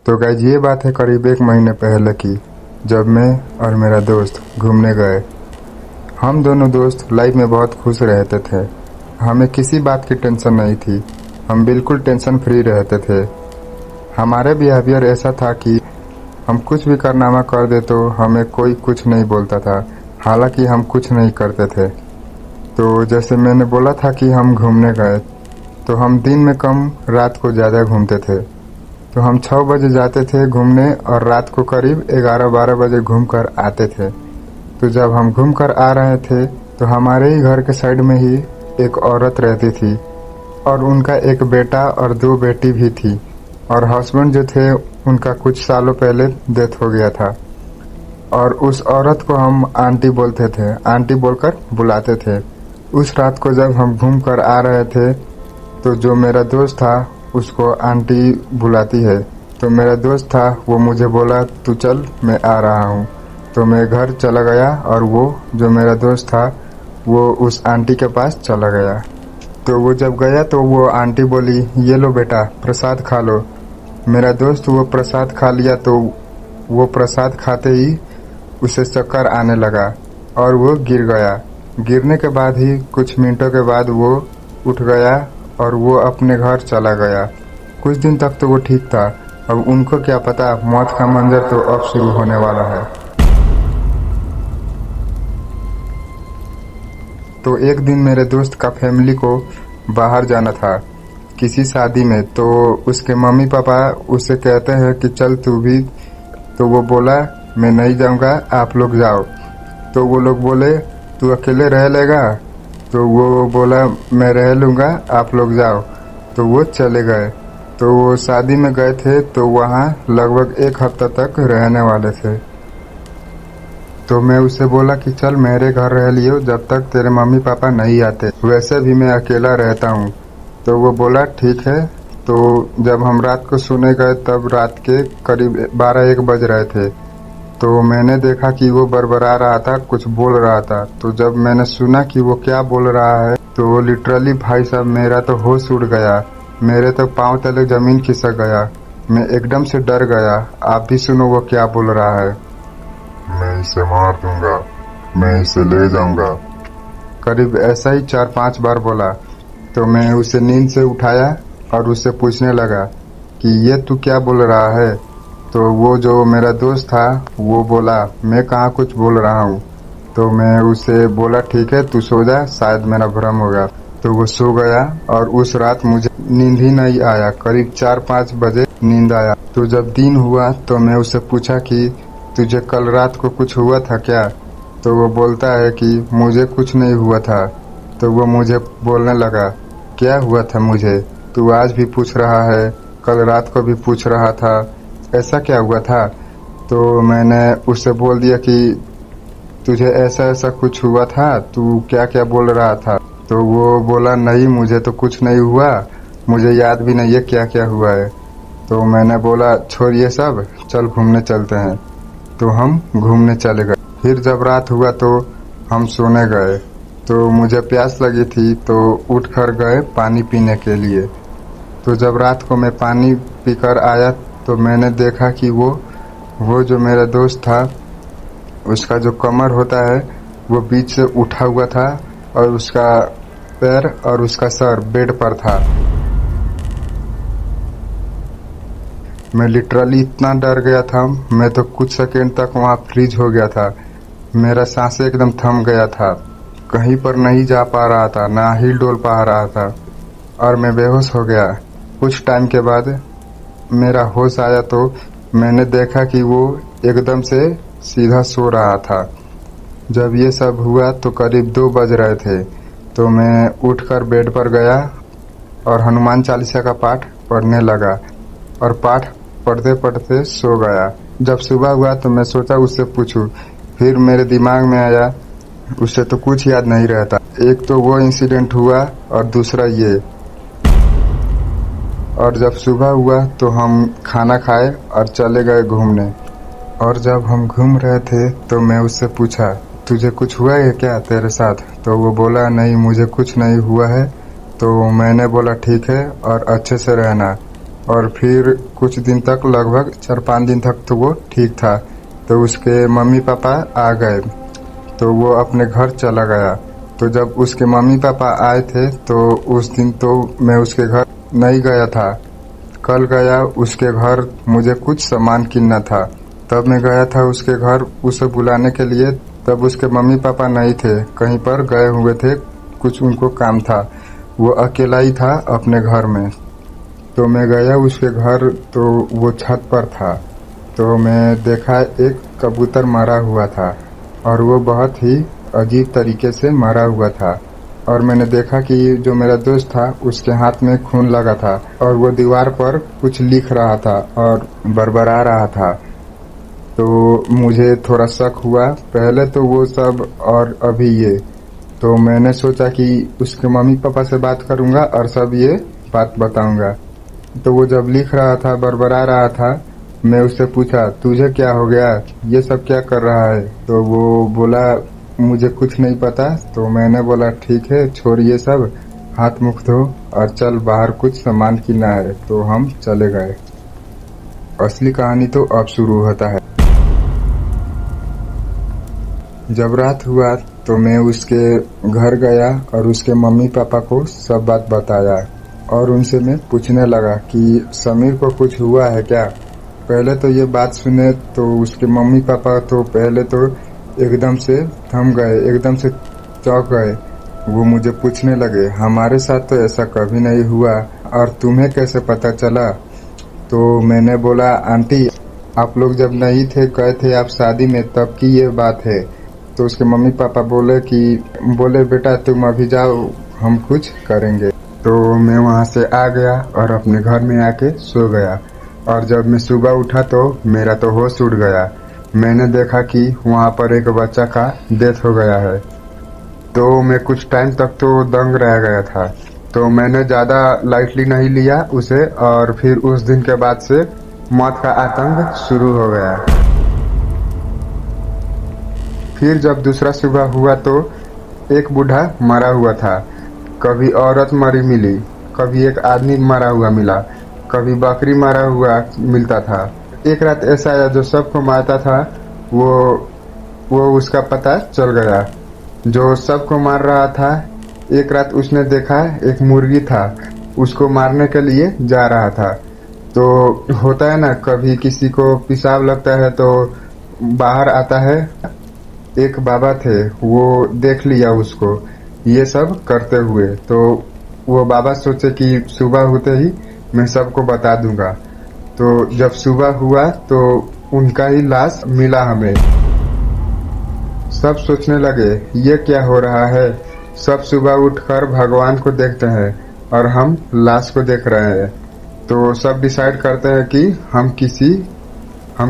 तो गाइस ये बात है करीब 1 महीने पहले की, जब मैं और मेरा दोस्त घूमने गए। हम दोनों दोस्त लाइफ में बहुत खुश रहते थे। हमें किसी बात की टेंशन नहीं थी। हम बिल्कुल टेंशन फ्री रहते थे। हमारे बिहेवियर ऐसा था कि हम कुछ भी कारनामा कर दे तो हमें कोई कुछ नहीं बोलता था, हालांकि हम कुछ नहीं करते थे। तो जैसे मैंने बोला था कि हम घूमने गए, तो हम दिन में कम रात को ज़्यादा घूमते थे। तो हम 6 बजे जाते थे घूमने और रात को करीब 11-12 बजे घूम कर आते थे। तो जब हम घूम कर आ रहे थे तो हमारे ही घर के साइड में ही एक औरत रहती थी और उनका एक बेटा और 2 बेटी भी थी। और हस्बैंड जो थे उनका कुछ सालों पहले डेथ हो गया था। और उस औरत को हम आंटी बोलते थे, आंटी बोलकर बुलाते थे। उस रात को जब हम घूम कर आ रहे थे तो जो मेरा दोस्त था उसको आंटी बुलाती है। तो मेरा दोस्त था, वो मुझे बोला तू चल मैं आ रहा हूँ। तो मैं घर चला गया और वो जो मेरा दोस्त था वो उस आंटी के पास चला गया। तो वो जब गया तो वो आंटी बोली, ये लो बेटा प्रसाद खा लो। मेरा दोस्त वो प्रसाद खा लिया। तो वो प्रसाद खाते ही उसे चक्कर आने लगा और वो गिर गया। गिरने के बाद ही कुछ मिनटों के बाद वो उठ गया और वो अपने घर चला गया। कुछ दिन तक तो वो ठीक था। अब उनको क्या पता मौत का मंजर तो अब शुरू होने वाला है। तो एक दिन मेरे दोस्त का फैमिली को बाहर जाना था किसी शादी में। तो उसके मम्मी पापा उसे कहते हैं कि चल तू भी। तो वो बोला मैं नहीं जाऊंगा, आप लोग जाओ। तो वो लोग बोले तू अकेले रह लेगा? तो वो बोला मैं रह लूँगा, आप लोग जाओ। तो वो चले गए। तो वो शादी में गए थे तो वहाँ लगभग 1 हफ्ता तक रहने वाले थे। तो मैं उसे बोला कि चल मेरे घर रह लियो जब तक तेरे मम्मी पापा नहीं आते, वैसे भी मैं अकेला रहता हूँ। तो वो बोला ठीक है। तो जब हम रात को सोने गए तब रात के करीब 12-1 बज रहे थे। तो मैंने देखा कि वो बड़बड़ा रहा था, कुछ बोल रहा था। तो जब मैंने सुना कि वो क्या बोल रहा है तो लिटरली भाई साहब मेरा तो होश उड़ गया। मेरे तो पाँव तले जमीन खिसक गया। मैं एकदम से डर गया। आप भी सुनो वो क्या बोल रहा है। मैं इसे मार दूंगा, मैं इसे ले जाऊंगा। करीब ऐसा ही 4-5 बार बोला। तो मैं उसे नींद से उठाया और उससे पूछने लगा कि ये तू क्या बोल रहा है। तो वो जो मेरा दोस्त था वो बोला मैं कहाँ कुछ बोल रहा हूँ। तो मैं उसे बोला ठीक है तू सो जा, शायद मेरा भ्रम होगा। तो वो सो गया और उस रात मुझे नींद ही नहीं आया। करीब 4-5 बजे नींद आया। तो जब दिन हुआ तो मैं उससे पूछा कि तुझे कल रात को कुछ हुआ था क्या? तो वो बोलता है कि मुझे कुछ नहीं हुआ था। तो वो मुझे बोलने लगा क्या हुआ था मुझे? तू आज भी पूछ रहा है, कल रात को भी पूछ रहा था, ऐसा क्या हुआ था? तो मैंने उससे बोल दिया कि तुझे ऐसा ऐसा कुछ हुआ था, तू क्या क्या बोल रहा था। तो वो बोला नहीं मुझे तो कुछ नहीं हुआ, मुझे याद भी नहीं है क्या क्या हुआ है। तो मैंने बोला छोड़ ये सब, चल घूमने चलते हैं। तो हम घूमने चले गए। फिर जब रात हुआ तो हम सोने गए। तो मुझे प्यास लगी थी तो उठ कर गए पानी पीने के लिए। तो जब रात को मैं पानी पीकर आया तो मैंने देखा कि वो जो मेरा दोस्त था उसका जो कमर होता है वो बीच से उठा हुआ था और उसका पैर और उसका सर बेड पर था। मैं लिटरली इतना डर गया था, मैं तो कुछ सेकंड तक वहाँ फ्रीज हो गया था। मेरा सांसें एकदम थम गया था, कहीं पर नहीं जा पा रहा था, ना हिल डोल पा रहा था और मैं बेहोश हो गया। कुछ टाइम के बाद मेरा होश आया तो मैंने देखा कि वो एकदम से सीधा सो रहा था। जब ये सब हुआ तो करीब 2 बज रहे थे। तो मैं उठकर बेड पर गया और हनुमान चालीसा का पाठ पढ़ने लगा और पाठ पढ़ते पढ़ते सो गया। जब सुबह हुआ तो मैं सोचा उससे पूछूं, फिर मेरे दिमाग में आया उससे तो कुछ याद नहीं रहता। एक तो वो इंसिडेंट हुआ और दूसरा ये। और जब सुबह हुआ तो हम खाना खाए और चले गए घूमने। और जब हम घूम रहे थे तो मैं उससे पूछा तुझे कुछ हुआ है क्या तेरे साथ? तो वो बोला नहीं मुझे कुछ नहीं हुआ है। तो मैंने बोला ठीक है और अच्छे से रहना। और फिर कुछ दिन तक, लगभग 4-5 दिन तक तो वो ठीक था। तो उसके मम्मी पापा आ गए, तो वो अपने घर चला गया। तो जब उसके मम्मी पापा आए थे तो उस दिन तो मैं उसके घर नहीं गया था। कल गया उसके घर, मुझे कुछ सामान किनना था। तब मैं गया था उसके घर उसे बुलाने के लिए। तब उसके मम्मी पापा नहीं थे, कहीं पर गए हुए थे, कुछ उनको काम था। वो अकेला ही था अपने घर में। तो मैं गया उसके घर, तो वो छत पर था। तो मैं देखा एक कबूतर मरा हुआ था, और वो बहुत ही अजीब तरीके से मरा हुआ था। और मैंने देखा कि जो मेरा दोस्त था उसके हाथ में खून लगा था, और वो दीवार पर कुछ लिख रहा था और बरबरा रहा था। तो मुझे थोड़ा शक हुआ, पहले तो वो सब और अभी ये। तो मैंने सोचा कि उसके मम्मी पापा से बात करूंगा और सब ये बात बताऊंगा। तो वो जब लिख रहा था, बरबरा रहा था, मैं उससे पूछा तुझे क्या हो गया, ये सब क्या कर रहा है? तो वो बोला मुझे कुछ नहीं पता। तो मैंने बोला ठीक है, छोड़ ये सब, हाथ मुख धो और चल बाहर, कुछ सामान किना है। तो हम चले गए। असली कहानी तो अब शुरू होता है। जब रात हुआ तो मैं उसके घर गया और उसके मम्मी पापा को सब बात बताया, और उनसे मैं पूछने लगा कि समीर को कुछ हुआ है क्या। पहले तो ये बात सुने तो उसके मम्मी पापा तो पहले तो एकदम से थम गए, एकदम से चौंक गए। वो मुझे पूछने लगे हमारे साथ तो ऐसा कभी नहीं हुआ, और तुम्हें कैसे पता चला? तो मैंने बोला आंटी, आप लोग जब नहीं थे, गए थे आप शादी में, तब की ये बात है। तो उसके मम्मी पापा बोले बेटा तुम अभी जाओ, हम कुछ करेंगे। तो मैं वहाँ से आ गया और अपने घर में आके सो गया। और जब मैं सुबह उठा तो मेरा तो होश उड़ गया। मैंने देखा कि वहाँ पर एक बच्चा का डेथ हो गया है। तो मैं कुछ टाइम तक तो दंग रह गया था। तो मैंने ज़्यादा लाइटली नहीं लिया उसे, और फिर उस दिन के बाद से मौत का आतंक शुरू हो गया। फिर जब दूसरा सुबह हुआ तो एक बूढ़ा मरा हुआ था। कभी औरत मरी मिली, कभी एक आदमी मरा हुआ मिला, कभी बकरी मरा हुआ मिलता था। एक रात ऐसा आया जो सबको मारता था, वो उसका पता चल गया। जो सबको मार रहा था, एक रात उसने देखा एक मुर्गी था, उसको मारने के लिए जा रहा था। तो होता है ना, कभी किसी को पेशाब लगता है तो बाहर आता है। एक बाबा थे, वो देख लिया उसको ये सब करते हुए। तो वो बाबा सोचे कि सुबह होते ही मैं सबको बता दूंगा। तो जब सुबह हुआ तो उनका ही लाश मिला हमें। सब सोचने लगे ये क्या हो रहा है। सब सुबह उठकर भगवान को देखते हैं और हम लाश को देख रहे हैं। तो सब डिसाइड करते हैं कि हम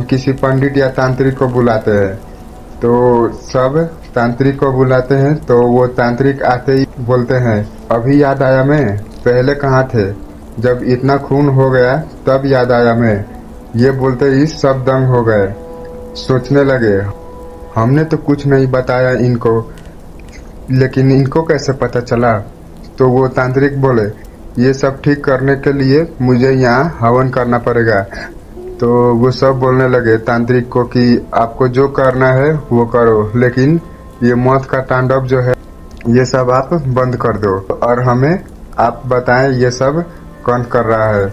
किसी पंडित या तांत्रिक को बुलाते हैं। तो सब तांत्रिक को बुलाते हैं। तो वो तांत्रिक आते ही बोलते हैं अभी याद आया, मैं पहले कहाँ थे, जब इतना खून हो गया तब याद आया मैं। ये बोलते ही सब दंग हो गए, सोचने लगे हमने तो कुछ नहीं बताया इनको, लेकिन इनको कैसे पता चला। तो वो तांत्रिक बोले ये सब ठीक करने के लिए मुझे यहाँ हवन करना पड़ेगा। तो वो सब बोलने लगे तांत्रिक को कि आपको जो करना है वो करो, लेकिन ये मौत का तांडव जो है ये सब आप बंद कर दो, और हमें आप बताएं ये सब कौन कर रहा है।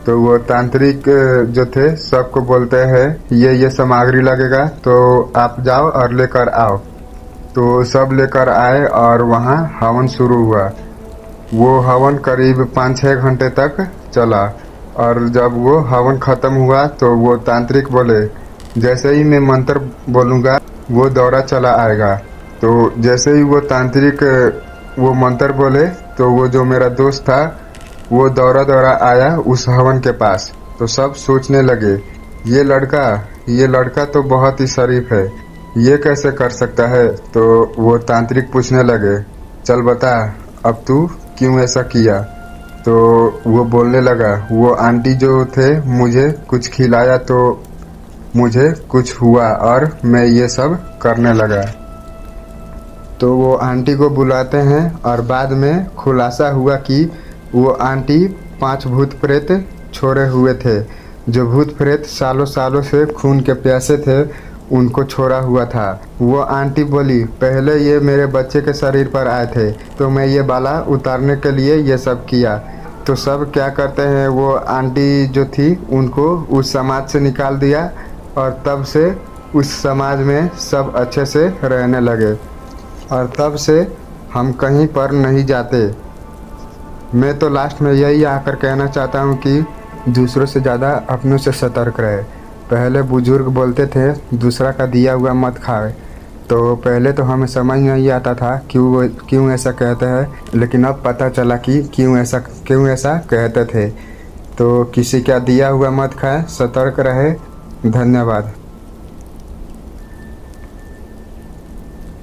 तो वो तांत्रिक जो थे सबको बोलते हैं ये सामग्री लगेगा, तो आप जाओ और लेकर आओ। तो सब लेकर आए और वहाँ हवन शुरू हुआ। वो हवन करीब 5-6 घंटे तक चला, और जब वो हवन खत्म हुआ तो वो तांत्रिक बोले जैसे ही मैं मंत्र बोलूँगा वो दौड़ा चला आएगा। तो जैसे ही वो तांत्रिक वो मंत्र बोले तो वो जो मेरा दोस्त था वो दौड़ा दौड़ा आया उस हवन के पास। तो सब सोचने लगे ये लड़का तो बहुत ही शरीफ है, ये कैसे कर सकता है। तो वो तांत्रिक पूछने लगे चल बता अब तू क्यों ऐसा किया। तो वो बोलने लगा वो आंटी जो थे मुझे कुछ खिलाया तो मुझे कुछ हुआ और मैं ये सब करने लगा। तो वो आंटी को बुलाते हैं और बाद में खुलासा हुआ कि वो आंटी 5 भूत प्रेत छोड़े हुए थे। जो भूत प्रेत सालों सालों से खून के प्यासे थे उनको छोड़ा हुआ था। वो आंटी बोली, पहले ये मेरे बच्चे के शरीर पर आए थे तो मैं ये बाला उतारने के लिए ये सब किया। तो सब क्या करते हैं, वो आंटी जो थी उनको उस समाज से निकाल दिया और तब से उस समाज में सब अच्छे से रहने लगे और तब से हम कहीं पर नहीं जाते। मैं तो लास्ट में यही आकर कहना चाहता हूँ कि दूसरों से ज़्यादा अपनों से सतर्क रहे। पहले बुजुर्ग बोलते थे दूसरा का दिया हुआ मत खाए, तो पहले तो हमें समझ नहीं आता था क्यों ऐसा कहते हैं, लेकिन अब पता चला कि क्यों ऐसा कहते थे। तो किसी का दिया हुआ मत खाए, सतर्क रहे। धन्यवाद।